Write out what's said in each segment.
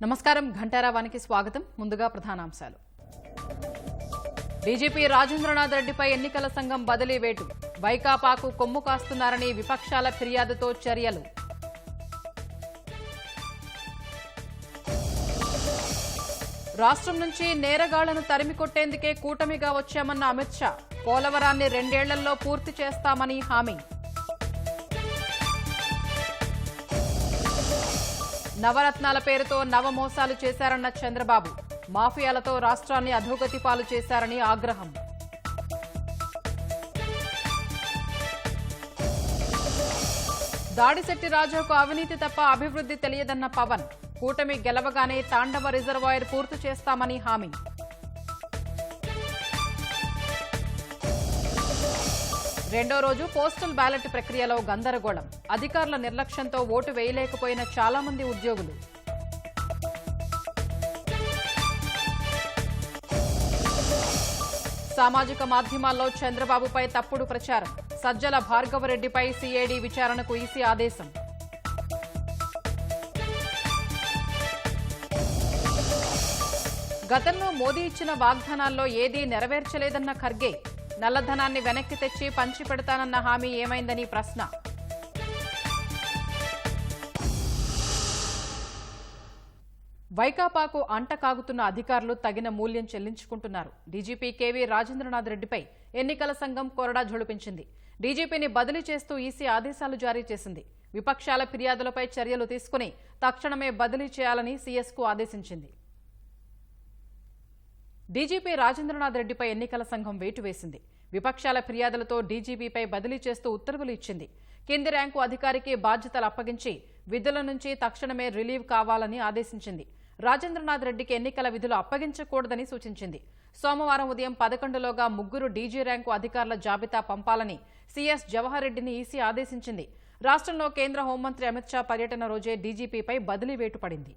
నమస్కారం ఘంటారావానికి స్వాగతం. ముందుగా ప్రధానాంశాలు. డీజీపీ రాజేంద్రనాథ్ రెడ్డిపై ఎన్నికల సంఘం బదిలీ వేటు. వైకాపాకు కొమ్ము కాస్తున్నారని విపక్షాల ఫిర్యాదుతో చర్యలు. రాష్ట్రం నుంచి నేరగాళ్లను తరిమికొట్టేందుకే కూటమిగా వచ్చామన్న అమిత్ షా. పోలవరాన్ని 2 ఏళ్లలో పూర్తి చేస్తామని హామీ. నవరత్నాల పేరుతో నవమోసాలు చేశారన్న చంద్రబాబు. మాఫియాలతో రాష్ట్రాన్ని అధోగతి పాలు చేశారని ఆగ్రహం. దాడిశెట్టి రాజాకు అవినీతి తప్ప అభివృద్ధి తెలియదన్న పవన్. కూటమి గెలవగానే తాండవ రిజర్వాయర్ పూర్తి చేస్తామని హామీ. రెండో రోజు పోస్టల్ బ్యాలెట్ ప్రక్రియలో గందరగోళం. అధికారుల నిర్లక్ష్యంతో ఓటు వేయలేకపోయిన చాలా మంది ఉద్యోగులు. సామాజిక మాధ్యమాల్లో చంద్రబాబుపై తప్పుడు ప్రచారం. సజ్జల భార్గవరెడ్డిపై సిఐడి విచారణకు ఈసీ ఆదేశం. గతంలో మోదీ ఇచ్చిన వాగ్దానాల్లో ఏదీ నెరవేర్చలేదన్న ఖర్గే. నల్లధనాన్ని వెనక్కి తెచ్చి పంచిపెడతానన్న హామీ ఏమైందని ప్రశ్న. వైకాపాకు అంట కాగుతున్న అధికారులు తగిన మూల్యం చెల్లించుకుంటున్నారు. డీజీపీ కేవీ రాజేంద్రనాథ్ రెడ్డిపై ఎన్నికల సంఘం కొరడా ఝుళిపించింది. డీజీపీని బదిలీ చేస్తూ ఈసీ ఆదేశాలు జారీ చేసింది. విపక్షాల ఫిర్యాదులపై చర్యలు తీసుకుని తక్షణమే బదిలీ చేయాలని సీఎస్కు ఆదేశించింది. డీజీపీ రాజేంద్రనాథ్ రెడ్డిపై ఎన్నికల సంఘం వేటు వేసింది. విపక్షాల ఫిర్యాదులతో డీజీపీపై బదిలీ చేస్తూ ఉత్తర్వులు ఇచ్చింది. కింది ర్యాంకు అధికారికి బాధ్యతలు అప్పగించి విధుల నుంచి తక్షణమే రిలీవ్ కావాలని ఆదేశించింది. రాజేంద్రనాథ్ రెడ్డికి ఎన్నికల విధులు అప్పగించకూడదని సూచించింది. సోమవారం ఉదయం 11లోగా 3 డీజీ ర్యాంకు అధికారుల జాబితా పంపాలని సీఎస్ జవహర్ రెడ్డిని ఈసీ ఆదేశించింది. రాష్ట్రంలో కేంద్ర హోంమంత్రి అమిత్ షా పర్యటన రోజే డీజీపీపై బదిలీ వేటు పడింది.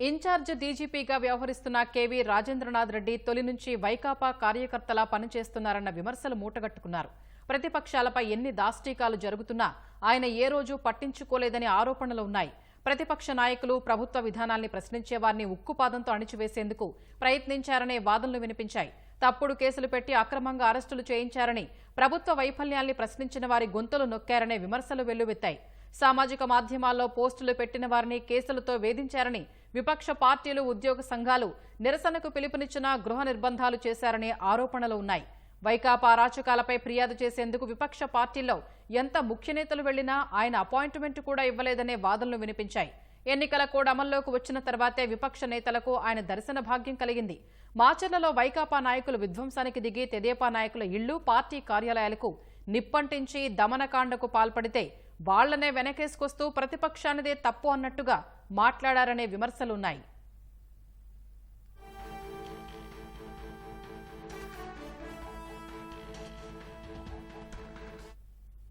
ఇన్ఛార్జ్ డీజీపీగా వ్యవహరిస్తున్న కేవీ రాజేంద్రనాథ్ రెడ్డి తొలి నుంచి వైకాపా కార్యకర్తలా పనిచేస్తున్నారన్న విమర్శలు మూటగట్టుకున్నారు. ప్రతిపక్షాలపై ఎన్ని దాష్టీకాలు జరుగుతున్నా ఆయన ఏ రోజూ పట్టించుకోలేదని ఆరోపణలు ఉన్నాయి. ప్రతిపక్ష నాయకులు ప్రభుత్వ విధానాల్ని ప్రశ్నించేవారిని ఉక్కుపాదంతో అణిచివేసేందుకు ప్రయత్నించారనే వాదనలు వినిపించాయి. తప్పుడు కేసులు పెట్టి అక్రమంగా అరెస్టులు చేయించారని, ప్రభుత్వ వైఫల్యాల్ని ప్రశ్నించిన వారి గొంతులు నొక్కారనే విమర్శలు వెల్లువెత్తాయి. సామాజిక మాధ్యమాల్లో పోస్టులు పెట్టిన వారిని కేసులతో వేధించారని, విపక్ష పార్టీలు, ఉద్యోగ సంఘాలు నిరసనకు పిలుపునిచ్చినా గృహ నిర్బంధాలు చేశారనే ఆరోపణలు ఉన్నాయి. వైకాపా అరాచకాలపై ఫిర్యాదు చేసేందుకు విపక్ష పార్టీల్లో ఎంత ముఖ్య నేతలు వెళ్లినా ఆయన అపాయింట్మెంట్ కూడా ఇవ్వలేదనే వాదనలు వినిపించాయి. ఎన్నికల కోడ్ అమల్లోకి వచ్చిన తర్వాతే విపక్ష నేతలకు ఆయన దర్శన భాగ్యం కలిగింది. మాచర్లలో వైకాపా నాయకులు విధ్వంసానికి దిగి తెదేపా నాయకుల ఇళ్లు, పార్టీ కార్యాలయాలకు నిప్పంటించి దమనకాండకు పాల్పడితే వాళ్లనే వెనకేసుకొస్తూ ప్రతిపక్షానిదే తప్పు అన్నట్టుగా మాట్లాడారనే విమర్శలున్నాయి.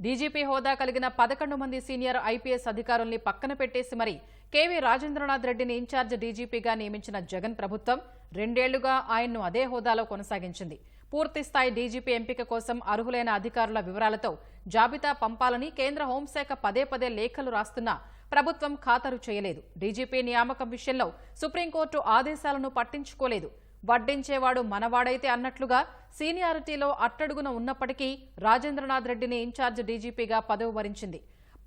డీజీపీ హోదా కలిగిన 11 మంది సీనియర్ ఐపీఎస్ అధికారుల్ని పక్కన పెట్టేసి మరి కేవీ రాజేంద్రనాథ్ రెడ్డిని ఇన్ఛార్జ్ డీజీపీగా నియమించిన జగన్ ప్రభుత్వం 2 ఏళ్లుగా ఆయన్ను అదే హోదాలో కొనసాగించింది. పూర్తిస్థాయి డీజీపీ ఎంపిక కోసం అర్హులైన అధికారుల వివరాలతో జాబితా పంపాలని కేంద్ర హోంశాఖ పదే లేఖలు రాస్తున్నా ప్రభుత్వం ఖాతరు చేయలేదు. డీజీపీ నియామకం విషయంలో సుప్రీంకోర్టు ఆదేశాలను పట్టించుకోలేదు. వడ్డించేవాడు మనవాడైతే అన్నట్లుగా సీనియారిటీలో అట్టడుగున ఉన్నప్పటికీ రాజేంద్రనాథ్ రెడ్డిని ఇన్ఛార్జ్ డీజీపీగా పదవి వరించింది.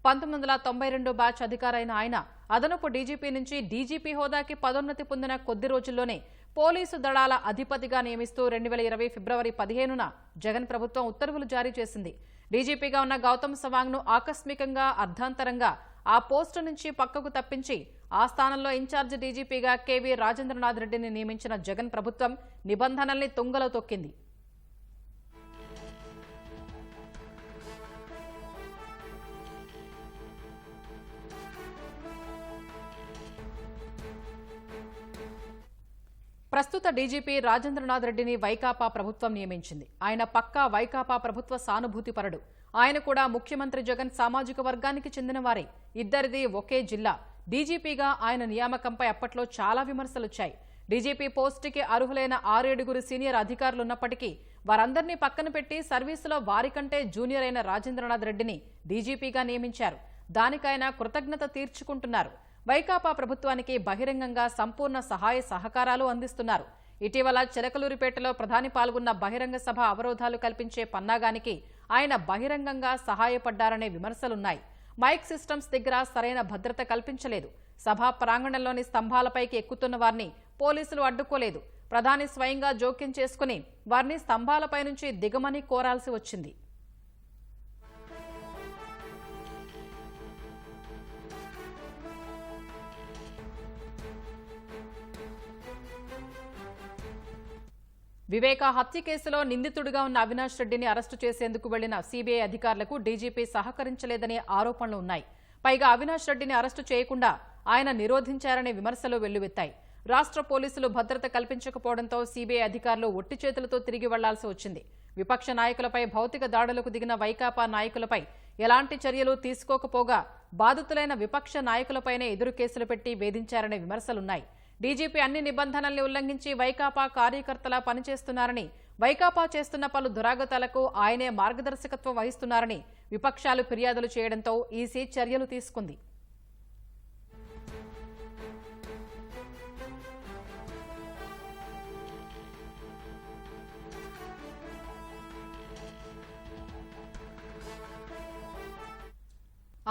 1992 బ్యాచ్ అధికారైన ఆయన అదనపు డీజీపీ నుంచి డీజీపీ హోదాకి పదోన్నతి పొందిన కొద్ది రోజుల్లోనే పోలీసు దళాల అధిపతిగా నియమిస్తూ 2020 ఫిబ్రవరి 15న జగన్ ప్రభుత్వం ఉత్తర్వులు జారీ చేసింది. డీజీపీగా ఉన్న గౌతమ్ సవాంగ్ను ఆకస్మికంగా, అర్ధాంతరంగా ఆ పోస్టు నుంచి పక్కకు తప్పించి ఆ స్థానంలో ఇన్ఛార్జ్ డీజీపీగా కేవీ రాజేంద్రనాథ్ రెడ్డిని నియమించిన జగన్ ప్రభుత్వం నిబంధనల్ని తుంగలో తొక్కింది. ప్రస్తుత డీజీపీ రాజేంద్రనాథ్ రెడ్డిని వైకాపా ప్రభుత్వం నియమించింది. ఆయన పక్కా వైకాపా ప్రభుత్వ సానుభూతిపరుడు. ఆయన కూడా ముఖ్యమంత్రి జగన్ సామాజిక వర్గానికి చెందినవారే. ఇద్దరిది ఒకే జిల్లా. డీజీపీగా ఆయన నియామకంపై అప్పట్లో చాలా విమర్శలొచ్చాయి. డీజీపీ పోస్టుకి అర్హులైన 6 సీనియర్ అధికారులున్నప్పటికీ వారందరినీ పక్కన పెట్టి సర్వీసులో వారికంటే జూనియర్ అయిన రాజేంద్రనాథ్ రెడ్డిని డీజీపీగా నియమించారు. దానికైనా కృతజ్ఞత తీర్చుకుంటున్నారు. వైకాపా ప్రభుత్వానికి బహిరంగంగా సంపూర్ణ సహాయ సహకారాలు అందిస్తున్నారు. ఇటీవల చిలకలూరిపేటలో ప్రధాని పాల్గొన్న బహిరంగ సభ అవరోధాలు కల్పించే పన్నాగానికి ఆయన బహిరంగంగా సహాయపడ్డారనే విమర్శలున్నాయి. మైక్ సిస్టమ్స్ దగ్గర సరైన భద్రత కల్పించలేదు. సభా ప్రాంగణంలోని స్తంభాలపైకి ఎక్కుతున్న వారిని పోలీసులు అడ్డుకోలేదు. ప్రధాని స్వయంగా జోక్యం చేసుకుని వారిని స్తంభాలపై నుంచి దిగమని కోరాల్సి వచ్చింది. వివేక హత్య కేసులో నిందితుడిగా ఉన్న అవినాష్ రెడ్డిని అరెస్టు చేసేందుకు వెళ్లిన సీబీఐ అధికారులకు డీజీపీ సహకరించలేదనే ఆరోపణలు ఉన్నాయి. పైగా అవినాష్ రెడ్డిని అరెస్టు చేయకుండా ఆయన నిరోధించారనే విమర్శలు వెల్లువెత్తాయి. రాష్ట్ర పోలీసులు భద్రత కల్పించకపోవడంతో సీబీఐ అధికారులు ఒట్టి చేతులతో తిరిగి వెళ్లాల్సి వచ్చింది. విపక్ష నాయకులపై భౌతిక దాడులకు దిగిన వైకాపా నాయకులపై ఎలాంటి చర్యలు తీసుకోకపోగా బాధితులైన విపక్ష నాయకులపైనే ఎదురు కేసులు పెట్టి వేధించారనే విమర్శలున్నాయి. డీజీపీ అన్ని నిబంధనల్ని ఉల్లంఘించి వైకాపా కార్యకర్తలా పనిచేస్తున్నారని, వైకాపా చేస్తున్న పలు దురాగతాలకు ఆయనే మార్గదర్శకత్వం వహిస్తున్నారని విపక్షాలు ఫిర్యాదులు చేయడంతో ఈసీ చర్యలు తీసుకుంది.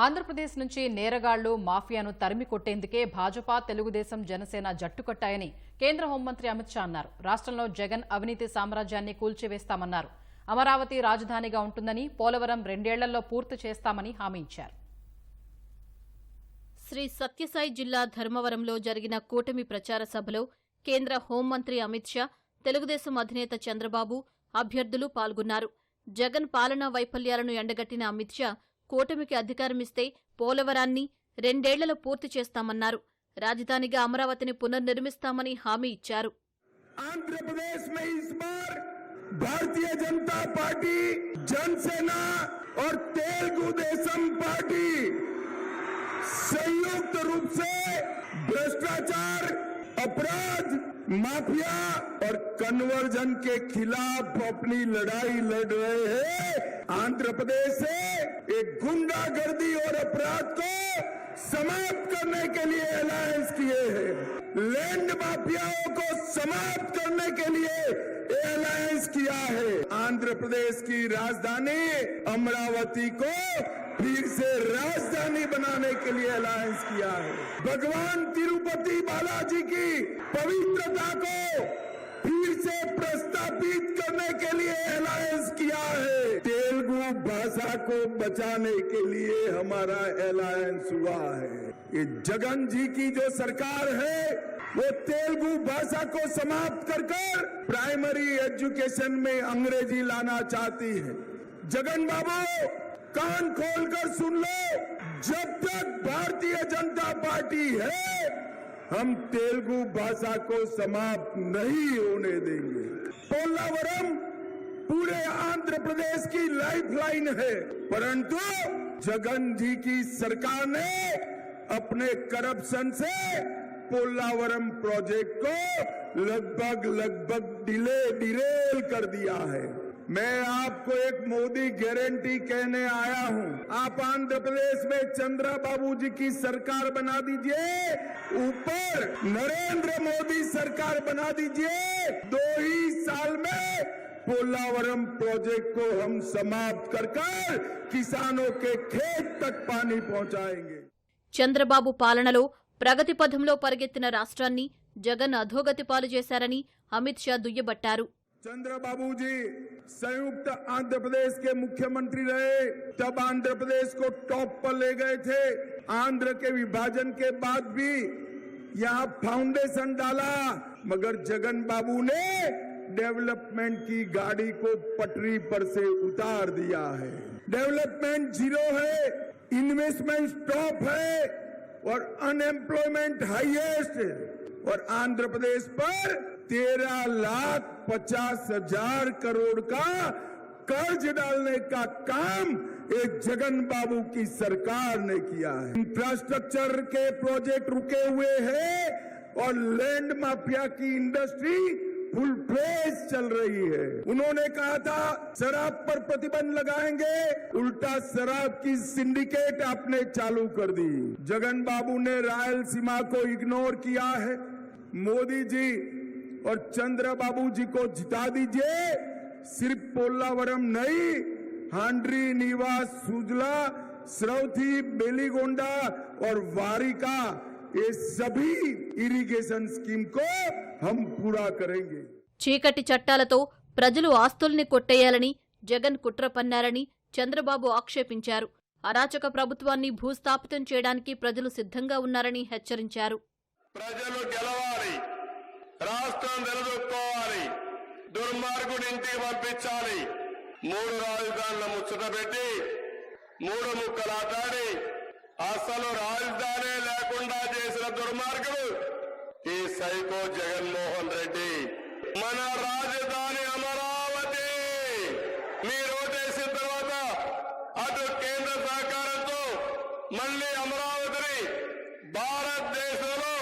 ఆంధ్రప్రదేశ్ నుంచి నేరగాళ్లు మాఫియాను తరిమి కొట్టేందుకే భాజపా, తెలుగుదేశం, జనసేన జట్టుకట్టాయని కేంద్ర హోంమంత్రి అమిత్ షా అన్నారు. రాష్ట్రంలో జగన్ అవినీతి సామ్రాజ్యాన్ని కూల్చివేస్తామన్నారు. అమరావతి రాజధానిగా ఉంటుందని, పోలవరం 2 ఏళ్లలో పూర్తి చేస్తామని హామీ ఇచ్చారు. శ్రీ సత్యసాయి జిల్లా ధర్మవరంలో జరిగిన కూటమి ప్రచార సభలో కేంద్ర హోంమంత్రి అమిత్ షా, తెలుగుదేశం అధినేత చంద్రబాబు, అభ్యర్థులు పాల్గొన్నారు. జగన్ పాలనా వైఫల్యాలను ఎండగట్టిన అమిత్ షా కూటమికి అధికారమిస్తే పోలవరాన్ని 2 ఏళ్లలో పూర్తి చేస్తామన్నారు. రాజధానిగా అమరావతిని పునర్నిర్మిస్తామని హామీ ఇచ్చారు. ఆంధ్రప్రదేశ్ में इस बार भारतीय जनता पार्टी, जनसेना और तेलुगु देशम पार्टी संयुक्त रूप से भ्रष्टाचार, अपराध, माफिया और कन्वर्जन के खिलाफ अपनी लड़ाई लड़ रहे हैं। आंध्र प्रदेश से एक गुंडागर्दी और अपराध को समाप्त करने के लिए अलायंस किए हैं। लैंड माफियाओं को समाप्त करने के लिए अलायंस किया है। आंध्र प्रदेश की राजधानी अमरावती को फिर से राजधानी बनाने के लिए अलायंस किया है। भगवान तिरुपति बालाजी की पवित्रता को फिर से प्रस्तापित करने के लिए अलायंस किया है। तेलुगु भाषा को बचाने के लिए हमारा अलायंस हुआ है। ये जगन जी की जो सरकार है वो तेलुगु भाषा को समाप्त कर प्राइमरी एजुकेशन में अंग्रेजी लाना चाहती है। जगन बाबू कान खोलकर सुन लो, जब तक भारतीय जनता पार्टी है हम तेलुगु भाषा को समाप्त नहीं होने देंगे। पोलावरम पूरे आंध्र प्रदेश की लाइफलाइन है, परंतु जगन जी की सरकार ने अपने करप्शन से पोलावरम प्रोजेक्ट को लगभग डिरेल कर दिया है। मैं आपको एक मोदी गारंटी कहने आया हूं। आप आंध्र प्रदेश में चंद्रा बाबू जी की सरकार बना दीजिए, ऊपर नरेंद्र मोदी सरकार बना दीजिए। 2 ही साल में पोलावरम प्रोजेक्ट को हम समाप्त कर किसानों के खेत तक पानी पहुंचाएंगे। చంద్రబాబు పాలనలో ప్రగతి పథంలో పరిగెత్తిన రాష్ట్రాన్ని జగన్ అధోగతి పాలు చేశారని అమిత్ షా దుయ్యబట్టారు. चंद्रबाबू जी संयुक्त आंध्र प्रदेश के मुख्यमंत्री रहे, तब आंध्र प्रदेश को टॉप पर ले गए थे। आंध्र के विभाजन के बाद भी यहाँ फाउंडेशन डाला, मगर जगन बाबू ने डेवलपमेंट की गाड़ी को पटरी पर से उतार दिया है। डेवलपमेंट जीरो है, इन्वेस्टमेंट टॉप है और अनएम्प्लॉयमेंट हाईएस्ट है। और आंध्र प्रदेश पर 13,50,000 करोड़ का कर्ज डालने का काम एक जगन बाबू की सरकार ने किया है। इंफ्रास्ट्रक्चर के प्रोजेक्ट रुके हुए हैं, और लैंड माफिया की इंडस्ट्री फुल फ्लेज चल रही है। उन्होंने कहा था शराब पर प्रतिबंध लगाएंगे, उल्टा शराब की सिंडिकेट आपने चालू कर दी। जगन बाबू ने रायलसीमा को इग्नोर किया है। मोदी जी और चंद्रबाबू जी को जिता दीजिए। सिर्फ पोलावरम नहीं, हांड्री, नीवा, सुजला, श्रौथी, बेलीगोंडा और वारिका, ये सभी इरिगेशन स्कीम को हम पूरा करेंगे। చీకటి చట్టాలతో ప్రజలు ఆస్తుల్ని కొట్టేయాలని జగన్ కుట్ర పన్నారని చంద్రబాబు ఆక్షేపించారు. అరాచక ప్రభుత్వాన్ని భూస్థాపితం చేయడానికి ప్రజలు సిద్ధంగా ఉన్నారని హెచ్చరించారు. ప్రజలు గెలవాలి, రాష్ట్రం నిలదొక్కోవాలి, దుర్మార్గుడి ఇంటికి పంపించాలి. 3 రాజధానుల ముచ్చట పెట్టి 3 ముక్కలాటాడి అసలు రాజధానే లేకుండా చేసిన దుర్మార్గుడు ఈ సైకో జగన్మోహన్ రెడ్డి. మన రాజధాని అమరావతి. మీరు ఓటేసిన తర్వాత అటు కేంద్ర సహకారంతో మళ్లీ అమరావతిని భారతదేశంలో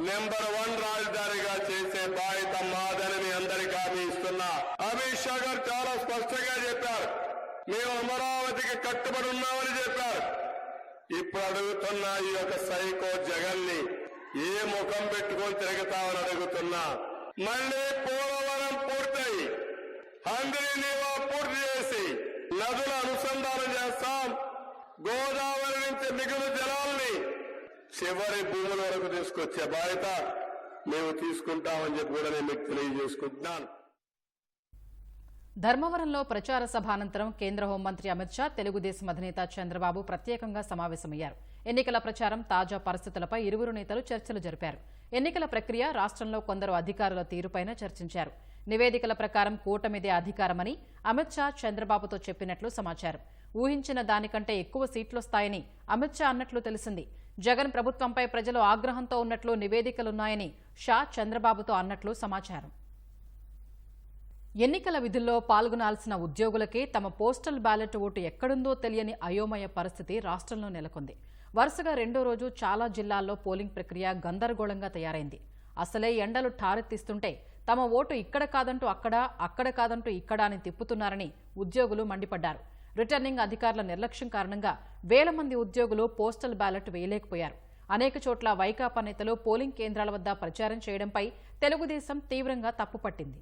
నెంబర్ 1 రాజధానిగా చేసే బాధ్యత మాదని మీ అందరికీ హామీ ఇస్తున్నా. అమిత్ షా గారు చాలా స్పష్టంగా చెప్పారు, మేము అమరావతికి కట్టుబడి ఉన్నామని చెప్పారు. ఇప్పుడు అడుగుతున్న ఈ యొక్క సైకో జగన్ ని ఏ ముఖం పెట్టుకొని తిరుగుతామని అడుగుతున్నా. మళ్లీ పోలవరం పూర్తయి హంద్రీ నీవా పూర్తి చేసి నదుల అనుసంధానం చేస్తాం. గోదావరి నుంచి మిగులు జలాల్ని చివరి భూముల వరకు తీసుకొచ్చే బాధ్యత మేము తీసుకుంటామని చెప్పి కూడా నేను మీకు తెలియజేసుకుంటున్నాను. ధర్మవరంలో ప్రచార సభ అనంతరం కేంద్ర హోంమంత్రి అమిత్ షా, తెలుగుదేశం అధినేత చంద్రబాబు ప్రత్యేకంగా సమావేశమయ్యారు. ఎన్నికల ప్రచారం, తాజా పరిస్థితులపై ఇరువురు నేతలు చర్చలు జరిపారు. ఎన్నికల ప్రక్రియ, రాష్ట్రంలో కొందరు అధికారుల తీరుపైన చర్చించారు. నివేదికల ప్రకారం కూటమిదే అధికారమని అమిత్ షా చంద్రబాబుతో చెప్పినట్లు సమాచారం. ఊహించిన దానికంటే ఎక్కువ సీట్లొస్తాయని అమిత్ షా అన్నట్లు తెలిసింది. జగన్ ప్రభుత్వంపై ప్రజలు ఆగ్రహంతో ఉన్నట్లు నివేదికలున్నాయని షా చంద్రబాబుతో అన్నట్లు సమాచారం. ఎన్నికల విధుల్లో పాల్గొనాల్సిన ఉద్యోగులకే తమ పోస్టల్ బ్యాలెట్ ఓటు ఎక్కడుందో తెలియని అయోమయ పరిస్థితి రాష్ట్రంలో నెలకొంది. వరుసగా 2వ రోజు చాలా జిల్లాల్లో పోలింగ్ ప్రక్రియ గందరగోళంగా తయారైంది. అసలే ఎండలు ఠారెత్తిస్తుంటే తమ ఓటు ఇక్కడ కాదంటూ అక్కడ, అక్కడ కాదంటూ ఇక్కడ అని తిప్పుతున్నారని ఉద్యోగులు మండిపడ్డారు. రిటర్నింగ్ అధికారుల నిర్లక్ష్యం కారణంగా వేల మంది ఉద్యోగులు పోస్టల్ బ్యాలెట్ వేయలేకపోయారు. అనేక చోట్ల వైకాపా నేతలు పోలింగ్ కేంద్రాల వద్ద ప్రచారం చేయడంపై తెలుగుదేశం తీవ్రంగా తప్పుపట్టింది.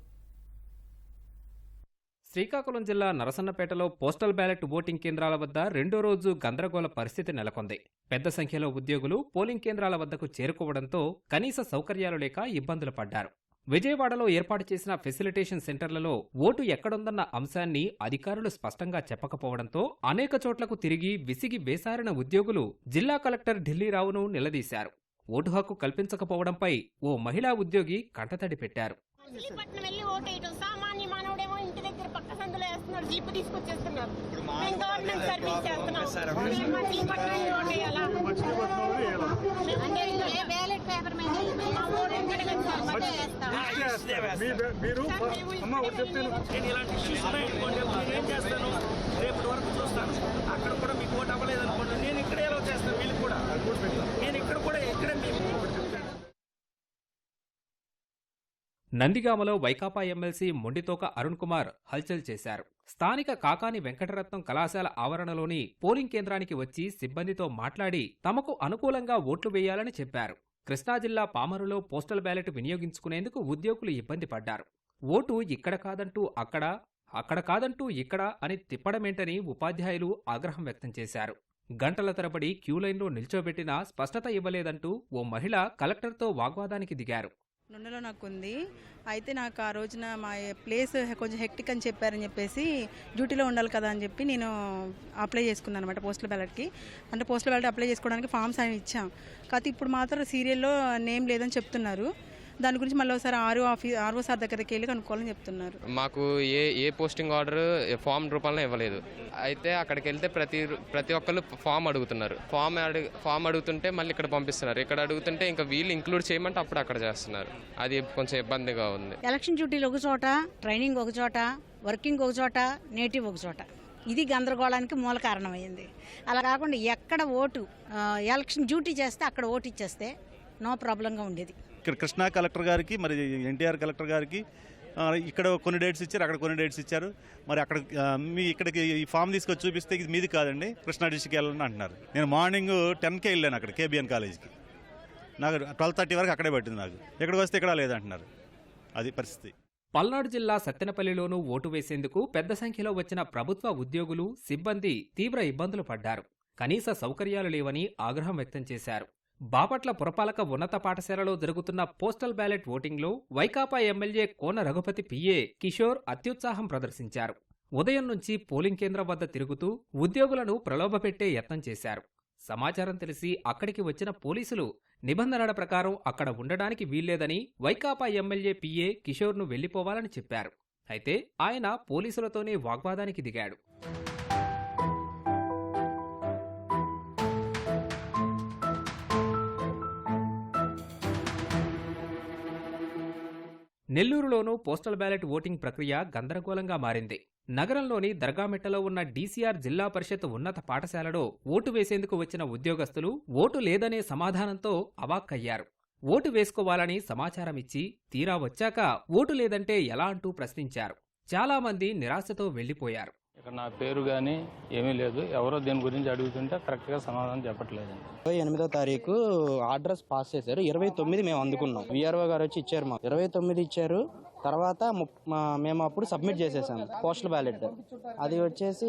శ్రీకాకుళం జిల్లా నరసన్నపేటలో పోస్టల్ బ్యాలెట్ ఓటింగ్ కేంద్రాల వద్ద 2వ రోజు గందరగోళ పరిస్థితి నెలకొంది. పెద్ద సంఖ్యలో ఉద్యోగులు పోలింగ్ కేంద్రాల వద్దకు చేరుకోవడంతో కనీస సౌకర్యాలు లేక ఇబ్బందులు పడ్డారు. విజయవాడలో ఏర్పాటు చేసిన ఫెసిలిటేషన్ సెంటర్లలో ఓటు ఎక్కడుందన్న అంశాన్ని అధికారులు స్పష్టంగా చెప్పకపోవడంతో అనేక చోట్లకు తిరిగి విసిగి వేసారిన ఉద్యోగులు జిల్లా కలెక్టర్ ఢిల్లీరావును నిలదీశారు. ఓటు హక్కు కల్పించకపోవడంపై ఓ మహిళా ఉద్యోగి కంటతడి పెట్టారు. మచిలీపట్నం వెళ్ళి ఓటేయటం, సామాన్య మానవుడేమో ఇంటి దగ్గర పక్క సందులో వేస్తున్నారు, జీపు తీసుకొచ్చేస్తున్నారు. మేము గవర్నమెంట్ సర్వీస్ చేస్తున్నాం, మేము మచిలీపట్నం వెళ్ళి ఓటేయాలా? అంటే బ్యాలెట్ పేపర్ మీద మా ఓటు ఎక్కడ వేస్తాం, మధ్య వేస్తాం. మీరు అమ్మ చెప్తాను, నేను ఇలాంటి ఇష్యూస్ ఉన్నాయనుకోండి, నేను ఏం చేస్తాను, రేపటి వరకు చూస్తాను. అక్కడ కూడా మీకు ఓటు అవ్వలేదు అనుకోండి, నేను ఇక్కడే ఎలా చేస్తాను, వీళ్ళు కూడా నేను ఇక్కడ కూడా ఎక్కడ నందిగామలో వైకాపా ఎమ్మెల్సీ మొండితోక అరుణ్ కుమార్ హల్చల్ చేశారు. స్థానిక కాకాని వెంకటరత్నం కళాశాల ఆవరణలోని పోలింగ్ కేంద్రానికి వచ్చి సిబ్బందితో మాట్లాడి తమకు అనుకూలంగా ఓట్లు వేయాలని చెప్పారు. కృష్ణా జిల్లా పామరులో పోస్టల్ బ్యాలెట్ వినియోగించుకునేందుకు ఉద్యోగులు ఇబ్బంది పడ్డారు. ఓటు ఇక్కడ కాదంటూ అక్కడ, అక్కడ కాదంటూ ఇక్కడ అని తిప్పడమేంటని ఉపాధ్యాయులు ఆగ్రహం వ్యక్తం చేశారు. గంటల తరబడి క్యూలైన్లో నిల్చోబెట్టినా స్పష్టత ఇవ్వలేదంటూ ఓ మహిళ కలెక్టర్తో వాగ్వాదానికి దిగారు. నుండలో నాకు ఉంది, అయితే నాకు ఆ రోజున మా ప్లేస్ కొంచెం హెక్టిక్ అని చెప్పారని చెప్పేసి డ్యూటీలో ఉండాలి కదా అని చెప్పి నేను అప్లై చేసుకున్నాను అనమాట పోస్టల్ బ్యాలెట్కి. అంటే పోస్టల్ బ్యాలెట్ అప్లై చేసుకోవడానికి ఫామ్స్ అని ఇచ్చాం. కాకపోతే ఇప్పుడు మాత్రం సీరియల్లో నేమ్ లేదని చెప్తున్నారు. దాని గురించి మళ్ళీ ఒకసారి ఆర్ఓ సార్ దగ్గరికి వెళ్ళి కనుక్కోవాలని చెప్తున్నారు. మాకు ఏ పోస్టింగ్ ఆర్డర్ ఫామ్ రూపంలో ఇవ్వలేదు. అయితే అక్కడికి వెళ్తే ప్రతి ఒక్కరు ఫామ్ అడుగుతున్నారు. ఫామ్ అడుగుతుంటే మళ్ళీ ఇక్కడ పంపిస్తున్నారు. ఇక్కడ అడుగుతుంటే ఇంకా వీళ్ళు ఇంక్లూడ్ చేయమంటే అప్పుడు అక్కడ చేస్తున్నారు. అది కొంచెం ఇబ్బందిగా ఉంది. ఎలక్షన్ డ్యూటీలు ఒక చోట, ట్రైనింగ్ ఒక చోట, వర్కింగ్ ఒక చోట, నేటివ్ ఒక చోట. ఇది గందరగోళానికి మూల కారణమైంది. అలా కాకుండా ఎక్కడ ఓటు ఎలక్షన్ డ్యూటీ చేస్తే అక్కడ ఓటు ఇచ్చేస్తే నో ప్రాబ్లంగా ఉండేది. ఇక్కడ కృష్ణా కలెక్టర్ గారికి మరి ఎన్టీఆర్ కలెక్టర్ గారికి ఇక్కడ కొన్ని డేట్స్ ఇచ్చారు, అక్కడ కొన్ని డేట్స్ ఇచ్చారు. మరి అక్కడ మీ ఇక్కడికి ఈ ఫామ్ తీసుకొచ్చి చూపిస్తే ఇది మీది కాదండి, కృష్ణా డిస్ట్రిక్ట్ వెళ్ళాలని అంటున్నారు. నేను మార్నింగ్ 10కే వెళ్ళాను అక్కడ కేబిఎన్ కాలేజ్కి. నాకు 12:30 వరకు అక్కడే పట్టింది. నాకు ఇక్కడికి వస్తే ఇక్కడ లేదంటున్నారు. అది పరిస్థితి. పల్నాడు జిల్లా సత్తెనపల్లిలోనూ ఓటు వేసేందుకు పెద్ద సంఖ్యలో వచ్చిన ప్రభుత్వ ఉద్యోగులు, సిబ్బంది తీవ్ర ఇబ్బందులు పడ్డారు. కనీస సౌకర్యాలు లేవని ఆగ్రహం వ్యక్తం చేశారు. బాపట్ల పురపాలక ఉన్నత పాఠశాలలో జరుగుతున్న పోస్టల్ బ్యాలెట్ ఓటింగ్లో వైకాపా ఎమ్మెల్యే కోన రఘుపతి పిఏ కిషోర్ అత్యుత్సాహం ప్రదర్శించారు. ఉదయం నుంచి పోలింగ్ కేంద్రం వద్ద తిరుగుతూ ఉద్యోగులను ప్రలోభపెట్టే యత్నం చేశారు. సమాచారం తెలిసి అక్కడికి వచ్చిన పోలీసులు నిబంధనల ప్రకారం అక్కడ ఉండడానికి వీల్లేదని వైకాపా ఎమ్మెల్యే పిఏ కిషోర్ను వెళ్లిపోవాలని చెప్పారు. అయితే ఆయన పోలీసులతోనే వాగ్వాదానికి దిగాడు. నెల్లూరులోనూ పోస్టల్ బ్యాలెట్ ఓటింగ్ ప్రక్రియ గందరగోళంగా మారింది. నగరంలోని దర్గామిట్టలో ఉన్న డీసీఆర్ జిల్లా పరిషత్ ఉన్నత పాఠశాలలో ఓటు వేసేందుకు వచ్చిన ఉద్యోగస్తులు ఓటు లేదనే సమాధానంతో అవాక్కయ్యారు. ఓటు వేసుకోవాలని సమాచారమిచ్చి తీరా వచ్చాక ఓటు లేదంటే ఎలా అంటూ ప్రశ్నించారు. చాలామంది నిరాశతో వెళ్లిపోయారు. ఇక్కడ నా పేరు కానీ ఏమీ లేదు. ఎవరో దీని గురించి అడుగుతుంటే కరెక్ట్గా సమాధానం చెప్పట్లేదండి. 28వ తారీఖు అడ్రస్ పాస్ చేశారు. 29 మేము అందుకున్నాం. విఆర్ఓ గారు వచ్చి ఇచ్చారు. మాకు 29 ఇచ్చారు. తర్వాత మేము అప్పుడు సబ్మిట్ చేసేసాము పోస్టల్ బ్యాలెట్. అది వచ్చేసి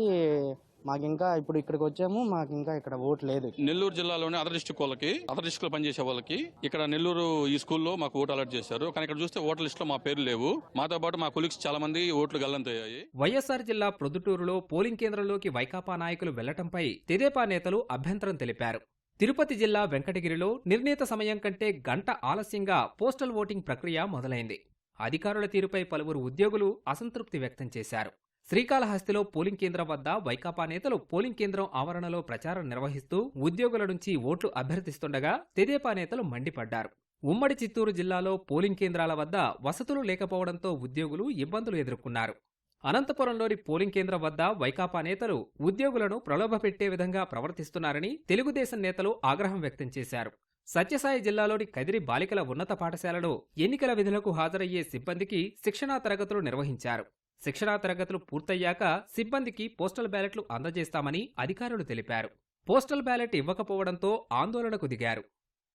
మాకు ఇంకా ఇప్పుడు ఇక్కడికి వచ్చాము, మాకు ఇంకా ఇక్కడ ఓటు లేదు. నెల్లూరు జిల్లాలోని అదర్ డిస్ట్రిక్ట్ వాళ్ళకి, అదర్ డిస్ట్రిక్ట్ లో పనిచేసే వాళ్ళకి ఇక్కడ నెల్లూరు ఈ స్కూల్లో మాకు ఓటు అలర్ట్ చేశారు. కానీ ఇక్కడ చూస్తే ఓటర్ లిస్ట్ లో మా పేర్లు లేవు. మాతో పాటు మా కొలీగ్స్ చాలా మంది ఓట్లు గల్లంతయ్యాయి. వైఎస్ఆర్ జిల్లా ప్రొద్దుటూరులో పోలింగ్ కేంద్రంలోకి వైకాపా నాయకులు వెళ్లటంపై తెదేపా నేతలు అభ్యంతరం తెలిపారు. తిరుపతి జిల్లా వెంకటగిరిలో నిర్ణీత సమయం కంటే గంట ఆలస్యంగా పోస్టల్ ఓటింగ్ ప్రక్రియ మొదలైంది. అధికారుల తీరుపై పలువురు ఉద్యోగులు అసంతృప్తి వ్యక్తం చేశారు. శ్రీకాళహస్తిలో పోలింగ్ కేంద్రం వద్ద వైకాపా నేతలు పోలింగ్ కేంద్రం ఆవరణలో ప్రచారం నిర్వహిస్తూ ఉద్యోగుల నుంచి ఓట్లు అభ్యర్థిస్తుండగా తెదేపా నేతలు మండిపడ్డారు. ఉమ్మడి చిత్తూరు జిల్లాలో పోలింగ్ కేంద్రాల వద్ద వసతులు లేకపోవడంతో ఉద్యోగులు ఇబ్బందులు ఎదుర్కొన్నారు. అనంతపురంలోని పోలింగ్ కేంద్రం వద్ద వైకాపా నేతలు ఉద్యోగులను ప్రలోభపెట్టే విధంగా ప్రవర్తిస్తున్నారని తెలుగుదేశం నేతలు ఆగ్రహం వ్యక్తం చేశారు. సత్యసాయి జిల్లాలోని కదిరి బాలికల ఉన్నత పాఠశాలలో ఎన్నికల విధులకు హాజరయ్యే సిబ్బందికి శిక్షణా తరగతులు నిర్వహించారు. శిక్షణా తరగతులు పూర్తయ్యాక సిబ్బందికి పోస్టల్ బ్యాలెట్లు అందజేస్తామని అధికారులు తెలిపారు. పోస్టల్ బ్యాలెట్ ఇవ్వకపోవడంతో ఆందోళనకు దిగారు.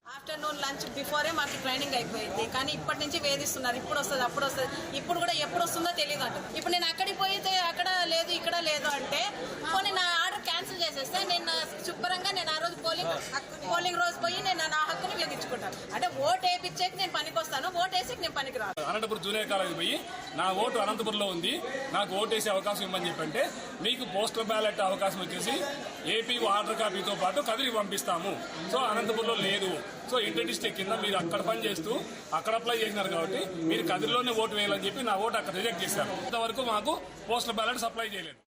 ఆఫ్టర్నూన్ లంచ్ బిఫోరే మాకు ట్రైనింగ్ అయిపోయింది. కానీ ఇప్పటి నుంచి వేధిస్తున్నారు. ఇప్పుడు వస్తుంది, అప్పుడు వస్తుంది, ఇప్పుడు కూడా ఎప్పుడు వస్తుందో తెలియదు అంట. ఇప్పుడు నేను అక్కడికి పోయితే అక్కడ లేదు, ఇక్కడ లేదు అంటే పోనీ నా ఆర్డర్ క్యాన్సిల్ చేసేస్తే నేను శుభ్రంగా నేను ఆ రోజు పోలింగ్ రోజు పోయి నేను నా హక్కును వినియోగించుకుంటాను. అంటే ఓటు వేయించేకి నేను పనికి వస్తాను, ఓటు వేసి నేను పనికి రాను. అనంతపురం జూనియర్ కాలేజ్ పోయి నా ఓటు అనంతపురంలో ఉంది, నాకు ఓటు వేసే అవకాశం ఇవ్వమని చెప్పంటే మీకు పోస్టల్ బ్యాలెట్ అవకాశం వచ్చేసి ఏపీ ఆర్డర్ కాపీతో పాటు కదిరికి పంపిస్తాము. సో అనంతపురంలో లేదు. సో ఇంటర్ డిస్ట్రిక్ట్ కింద మీరు అక్కడ పని చేస్తూ అక్కడ అప్లై చేసినారు కాబట్టి మీరు కదిరిలోనే ఓటు వేయాలని చెప్పి నా ఓటు అక్కడ రిజెక్ట్ చేశారు. ఇంతవరకు మాకు పోస్టల్ బ్యాలెట్ సప్లై చేయలేదు.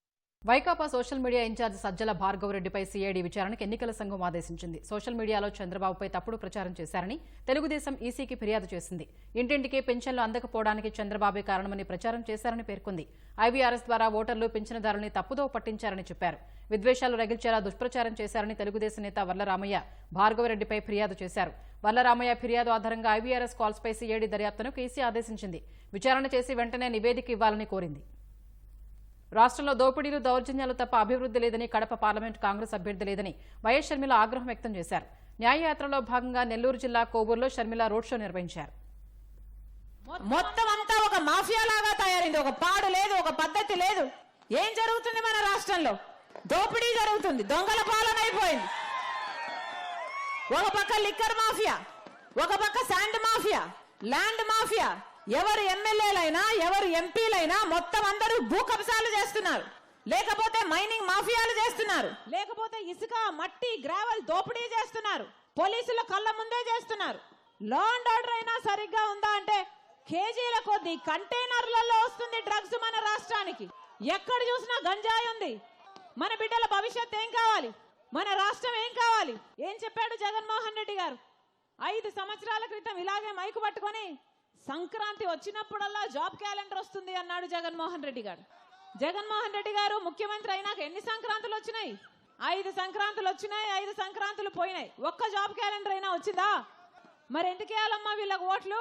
Vaikapa social media incharge Sajjala భార్గవరెడ్డిపై సీఐడీ విచారణకు ఎన్నికల సంఘం ఆదేశించింది. సోషల్ మీడియాలో చంద్రబాబుపై తప్పుడు ప్రచారం చేశారని తెలుగుదేశం ఈసీకి ఫిర్యాదు చేసింది. ఇంటింటికి పింఛన్లు అందకపోవడానికి చంద్రబాబే కారణమని ప్రచారం చేశారని పేర్కొంది. ఐవీఆర్ఎస్ ద్వారా ఓటర్లు పింఛన్దారుల్ని తప్పుదోవ పట్టించారని చెప్పారు. విద్వేషాలు రగిల్చేలా దుష్ప్రచారం చేశారని తెలుగుదేశం నేత వల్లరామయ్య భార్గవరెడ్డిపై ఫిర్యాదు చేశారు. వల్లరామయ్య ఫిర్యాదు ఆధారంగా ఐవీఆర్ఎస్ కాల్స్పై సీఐడీ దర్యాప్తును ఈసీ ఆదేశించింది. విచారణ చేసి వెంటనే నివేదిక ఇవ్వాలని కోరింది. రాష్ట్రంలో దోపిడీలు, దౌర్జన్యాలు తప్ప అభివృద్ధి లేదని కడప పార్లమెంట్ కాంగ్రెస్ అభ్యర్థి లేదని వైఎస్ షర్మిల ఆగ్రహం వ్యక్తం చేశారు. న్యాయయాత్రలో భాగంగా నెల్లూరు జిల్లా కోవూరులో షర్మిల రోడ్ షో నిర్వహించారు. మొత్తం అంతా ఒక మాఫియా లాగా తయారైంది. ఒక పాడు లేదు, ఒక పద్ధతి లేదు. ఏం జరుగుతుంది మన రాష్ట్రంలో? దోపిడీ జరుగుతుంది, దొంగల పాలన అయిపోయింది. ఒక పక్క లిక్కర్ మాఫియా, ఒక పక్క శాండ్ మాఫియా, ల్యాండ్ మాఫియా. ఎవరు ఎమ్మెల్యేలైనా ఎవరు ఎంపీలైనా మొత్తం అందరూ భూ కబ్జాలు చేస్తున్నారు, లేకపోతే మైనింగ్ మాఫియాలు చేస్తున్నారు, లేకపోతే ఇసుక, మట్టి, గ్రావెల్ దోపిడీ చేస్తున్నారు. పోలీసుల కళ్ళ ముందే చేస్తున్నారు. లా అండ్ ఆర్డర్ అయినా సరిగ్గా ఉందా అంటే కేజీల కొద్ది కంటైనర్లలో వస్తుంది డ్రగ్స్ మన రాష్ట్రానికి. ఎక్కడ చూసినా గంజాయి ఉంది. మన బిడ్డల భవిష్యత్ ఏం కావాలి? మన రాష్ట్రం ఏం కావాలి? ఏం చెప్పాడు జగన్మోహన్ రెడ్డి గారు? 5 సంవత్సరాల క్రితం ఇలాగే మైకు పట్టుకొని సంక్రాంతి వచ్చినప్పుడల్లా జాబ్ క్యాలెండర్ వస్తుంది అన్నాడు జగన్మోహన్ రెడ్డి గారు. జగన్మోహన్ రెడ్డి గారు ముఖ్యమంత్రి అయినాక ఎన్ని సంక్రాంతులు వచ్చినాయి? 5 సంక్రాంతులు వచ్చినాయి, 5 సంక్రాంతులు పోయినాయి. ఒక్క జాబ్ క్యాలెండర్ అయినా వచ్చిందా? మరి ఎందుకు వేయాలమ్మా వీళ్ళకి ఓట్లు?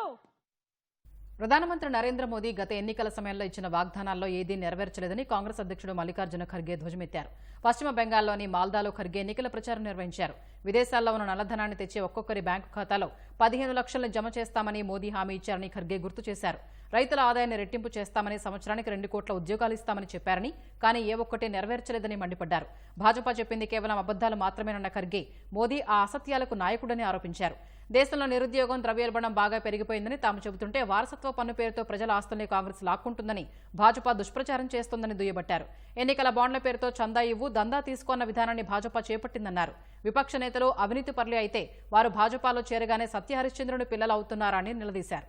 ప్రధానమంత్రి నరేంద్ర మోదీ గత ఎన్నికల సమయంలో ఇచ్చిన వాగ్దానాల్లో ఏదీ నెరవేర్చలేదని కాంగ్రెస్ అధ్యక్షుడు మల్లికార్జున ఖర్గే ధ్వజమెత్తారు. పశ్చిమ బెంగాల్లోని మాల్దాలో ఖర్గే ఎన్నికల ప్రచారం నిర్వహించారు. విదేశాల్లో ఉన్న నల్లధనాన్ని తెచ్చి ఒక్కొక్కరి బ్యాంకు ఖాతాలో 15 లక్షలను జమ చేస్తామని మోదీ హామీ ఇచ్చారని ఖర్గే గుర్తు చేశారు. రైతుల ఆదాయాన్ని రెట్టింపు చేస్తామని, సంవత్సరానికి 2 కోట్ల ఉద్యోగాలు ఇస్తామని చెప్పారని, కానీ ఏ ఒక్కటి నెరవేర్చలేదని మండిపడ్డారు. భాజపా చెప్పింది కేవలం అబద్దాలు మాత్రమేనన్న ఖర్గే మోదీ ఆ అసత్యాలకు నాయకుడని ఆరోపించారు. దేశంలో నిరుద్యోగం, ద్రవ్యోల్బణం బాగా పెరిగిపోయిందని తాము చెబుతుంటే వారసత్వ పన్ను పేరుతో ప్రజల ఆస్తుల్ని కాంగ్రెస్ లాక్కుంటుందని, భాజపా దుష్ప్రచారం చేస్తోందని దుయ్యబట్టారు. ఎన్నికల బాండ్ల పేరుతో చందా ఇవ్వు, దందా తీసుకున్న విధానాన్ని భాజపా చేపట్టిందన్నారు. విపక్ష నేతలు అవినీతి పరులే అయితే వారు భాజపాలో చేరగానే సత్య హరిశ్చంద్రుని పిల్లలు అవుతున్నారా అని నిలదీశారు.